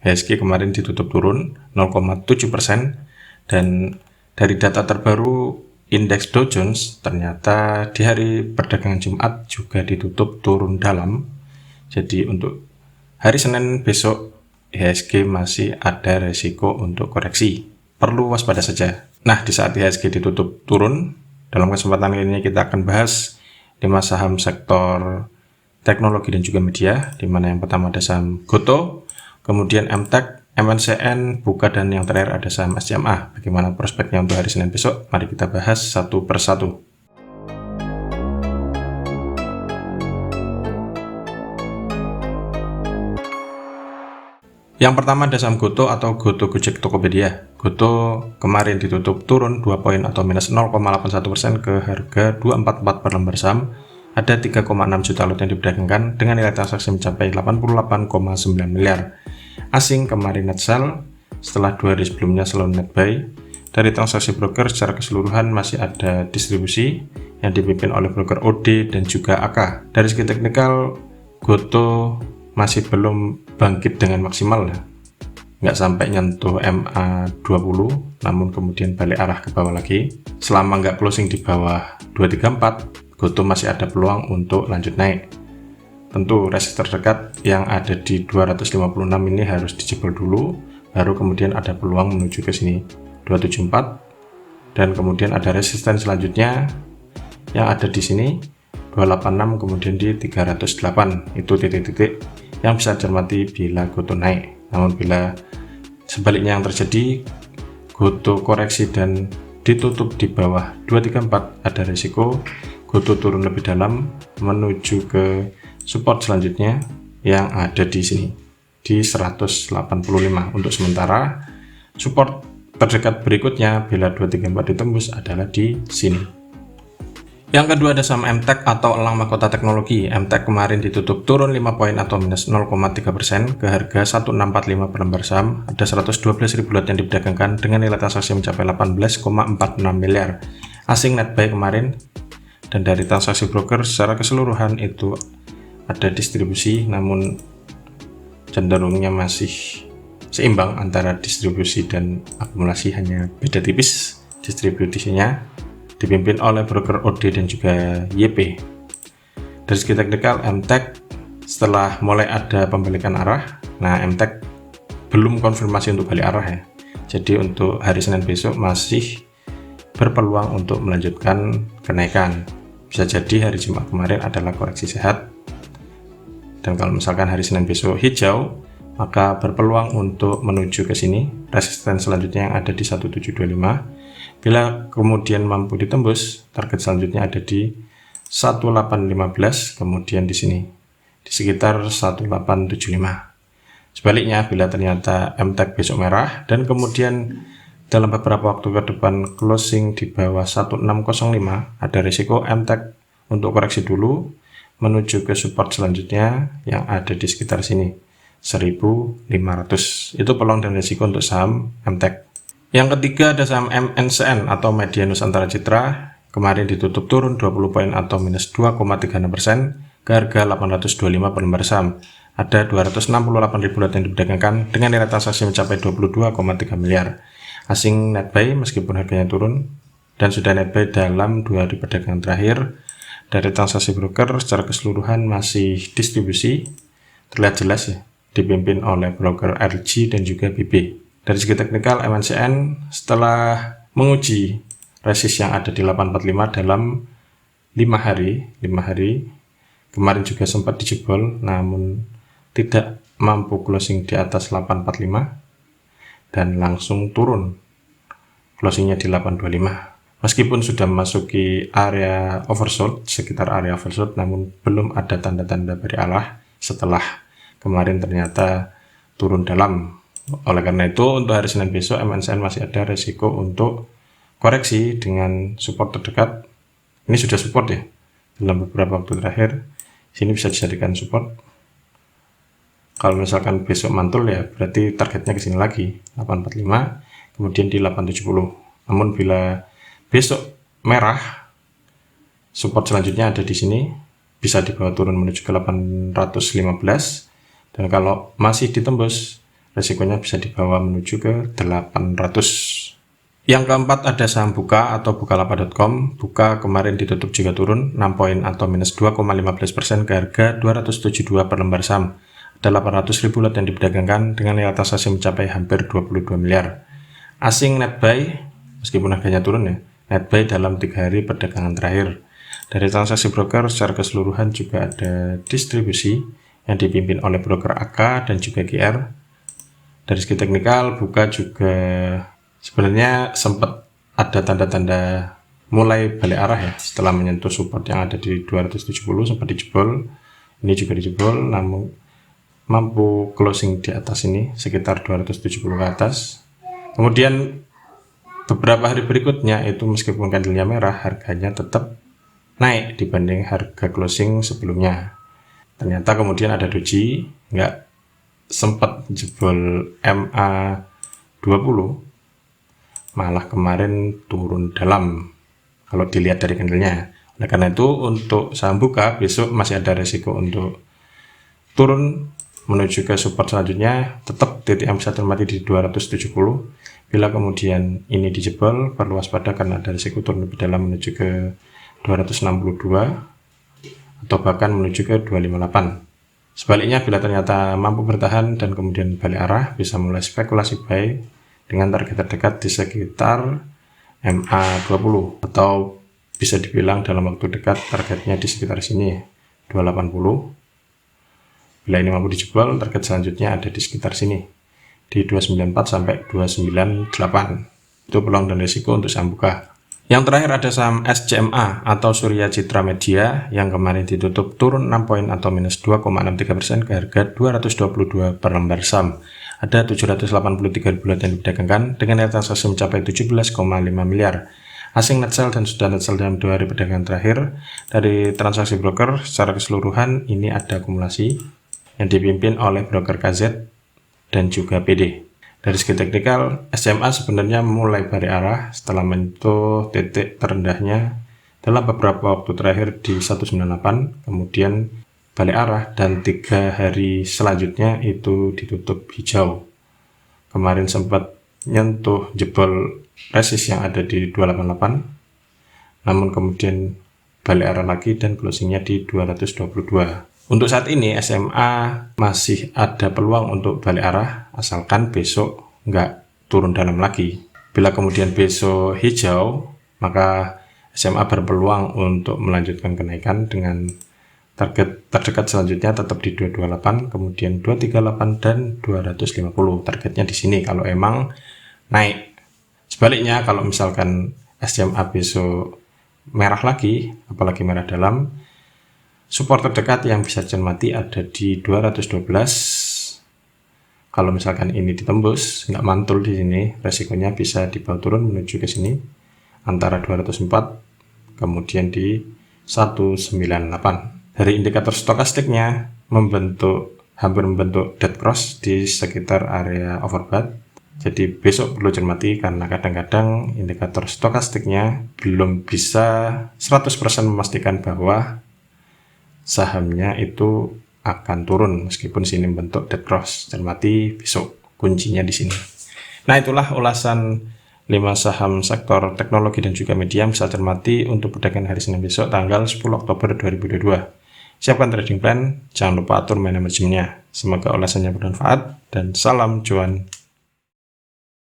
IHSG kemarin ditutup turun 0,7%, dan dari data terbaru indeks Dow Jones ternyata di hari perdagangan Jumat juga ditutup turun dalam. Jadi untuk hari Senin besok IHSG masih ada resiko untuk koreksi, perlu waspada saja. Nah, di saat IHSG ditutup turun, dalam kesempatan ini kita akan bahas 5 saham sektor teknologi dan juga media, di mana yang pertama ada saham Gotoh, kemudian MTEK, MNCN, Buka, dan yang terakhir ada saham SCMA. Bagaimana prospeknya untuk hari Senin besok? Mari kita bahas satu persatu. Yang pertama ada saham Gotoh atau Gotoh Gojek Tokopedia. Gotoh kemarin ditutup turun 2 poin atau minus 0,81% ke harga 244 per lembar saham. Ada 3,6 juta lot yang diperdagangkan dengan nilai transaksi mencapai 88,9 miliar. Asing kemarin net sell setelah 2 hari sebelumnya selalu net buy. Dari transaksi broker secara keseluruhan masih ada distribusi yang dipimpin oleh broker OD dan juga AK. Dari segi teknikal, Gotoh masih belum bangkit dengan maksimal, nggak sampai nyentuh MA20, namun kemudian balik arah ke bawah lagi. Selama nggak closing di bawah 234, Gotoh masih ada peluang untuk lanjut naik. Tentu resisten terdekat yang ada di 256 ini harus dijebol dulu, baru kemudian ada peluang menuju ke sini 274, dan kemudian ada resisten selanjutnya yang ada di sini 286, kemudian di 308. Itu titik-titik yang bisa cermati bila Gotoh naik. Namun bila sebaliknya yang terjadi, Gotoh koreksi dan ditutup di bawah 234, ada risiko Gotoh turun lebih dalam menuju ke support selanjutnya yang ada di sini di 185. Untuk sementara support terdekat berikutnya bila 234 ditembus adalah di sini. Yang kedua ada saham MTEK atau Elang Mahkota Teknologi. MTEK kemarin ditutup turun 5 poin atau minus 0,3% ke harga 1.645 per lembar saham. Ada 112.000 lot yang diperdagangkan dengan nilai transaksi mencapai 18,46 miliar. Asing net buy kemarin, dan dari transaksi broker secara keseluruhan itu ada distribusi, namun cenderungnya masih seimbang antara distribusi dan akumulasi, hanya beda tipis distribusinya, dipimpin oleh broker OD dan juga YP. Dari segi teknikal, MTEK setelah mulai ada pembalikan arah, nah MTEK belum konfirmasi untuk balik arah ya. Jadi untuk hari Senin besok masih berpeluang untuk melanjutkan kenaikan. Bisa jadi hari Jumat kemarin adalah koreksi sehat, dan kalau misalkan hari Senin besok hijau, maka berpeluang untuk menuju ke sini. Resisten selanjutnya yang ada di 1725. Bila kemudian mampu ditembus, target selanjutnya ada di 1815, kemudian di sini di sekitar 1875. Sebaliknya, bila ternyata MTEK besok merah dan kemudian dalam beberapa waktu ke depan closing di bawah 1605, ada risiko MTEK untuk koreksi dulu menuju ke support selanjutnya yang ada di sekitar sini 1500. Itu peluang dan risiko untuk saham MTEK. Yang ketiga ada saham MNCN atau Media Nusantara Citra. Kemarin ditutup turun 20 poin atau minus 2,36% ke harga 825 per lembar saham. Ada 268.000 lot yang diperdagangkan dengan nilai transaksi mencapai 22,3 miliar. Asing net buy meskipun harganya turun, dan sudah net buy dalam 2 hari perdagangan terakhir. Dari transaksi broker secara keseluruhan masih distribusi, terlihat jelas ya, dipimpin oleh broker RG dan juga BB. Dari segi teknikal, MNCN setelah menguji resist yang ada di 845 dalam 5 hari, kemarin juga sempat dijebol namun tidak mampu closing di atas 845 dan langsung turun, closingnya di 825. Meskipun sudah memasuki area oversold, sekitar area oversold, namun belum ada tanda-tanda beri arah setelah kemarin ternyata turun dalam. Oleh karena itu, untuk hari Senin besok MNCN masih ada resiko untuk koreksi dengan support terdekat. Ini sudah support ya, dalam beberapa waktu terakhir. Sini bisa dijadikan support. Kalau misalkan besok mantul ya, berarti targetnya ke sini lagi 845, kemudian di 870. Namun bila besok merah, support selanjutnya ada di sini, bisa dibawa turun menuju ke 815. Dan kalau masih ditembus, resikonya bisa dibawa menuju ke 800. Yang keempat ada saham Buka atau Bukalapak.com. Buka kemarin ditutup juga turun 6 poin atau minus 2,15% ke harga 272 per lembar saham. Ada 800.000 lot yang diperdagangkan dengan nilai transaksi mencapai hampir 22 miliar. Asing net buy, meskipun harganya turun ya, net buy dalam 3 hari perdagangan terakhir. Dari transaksi broker secara keseluruhan juga ada distribusi yang dipimpin oleh broker AK dan juga GR. Dari segi teknikal, Buka juga sebenarnya sempat ada tanda-tanda mulai balik arah ya, setelah menyentuh support yang ada di 270 sempat dijebol. Ini juga dijebol, namun mampu closing di atas ini sekitar 270 ke atas. Kemudian beberapa hari berikutnya itu meskipun candlenya merah, harganya tetap naik dibanding harga closing sebelumnya. Ternyata kemudian ada doji, nggak sempat jebol MA20, malah kemarin turun dalam kalau dilihat dari candlenya. Oleh karena itu untuk saham Buka besok masih ada resiko untuk turun menuju ke support selanjutnya. Tetap titik yang bisa termati di 270. Bila kemudian ini dijebol, perlu waspada karena ada risiko turun lebih dalam menuju ke 262 atau bahkan menuju ke 258. Sebaliknya, bila ternyata mampu bertahan dan kemudian balik arah, bisa mulai spekulasi buy dengan target terdekat di sekitar MA20 atau bisa dibilang dalam waktu dekat targetnya di sekitar sini 280. Bila ini mampu dijebol, target selanjutnya ada di sekitar sini di 294 sampai 298. Itu peluang dan risiko untuk saham Buka. Yang terakhir ada saham SCMA atau Surya Citra Media yang kemarin ditutup turun 6 poin atau minus 2,63% ke harga 222 per lembar saham. Ada 783 ribu lot yang diperdagangkan dengan nilai transaksi mencapai 17,5 miliar. Asing net sell dan sudah net sell dalam 2 hari perdagangan terakhir. Dari transaksi broker secara keseluruhan ini ada akumulasi yang dipimpin oleh broker KZ dan juga PD. Dari segi teknikal, SCMA sebenarnya mulai balik arah setelah menyentuh titik terendahnya dalam beberapa waktu terakhir di 198, kemudian balik arah dan 3 hari selanjutnya itu ditutup hijau. Kemarin sempat nyentuh jebol resist yang ada di 288, namun kemudian balik arah lagi dan closingnya di 222. Untuk saat ini SMA masih ada peluang untuk balik arah asalkan besok nggak turun dalam lagi. Bila kemudian besok hijau, maka SMA berpeluang untuk melanjutkan kenaikan dengan target terdekat selanjutnya tetap di 228, kemudian 238 dan 250. Targetnya di sini kalau emang naik. Sebaliknya kalau misalkan SMA besok merah lagi, apalagi merah dalam, support terdekat yang bisa dicermati ada di 212. Kalau misalkan ini ditembus, nggak mantul di sini, resikonya bisa dibawa turun menuju ke sini antara 204, kemudian di 198. Dari indikator stokastiknya hampir membentuk dead cross di sekitar area overbought. Jadi besok perlu cermati karena kadang-kadang indikator stokastiknya belum bisa 100% memastikan bahwa sahamnya itu akan turun meskipun sini bentuk dead cross. Cermati besok, kuncinya di sini. Nah, itulah ulasan 5 saham sektor teknologi dan juga media bisa cermati untuk perdagangan hari Senin besok tanggal 10 Oktober 2022. Siapkan trading plan, jangan lupa atur manajemennya. Semoga ulasannya bermanfaat dan salam cuan.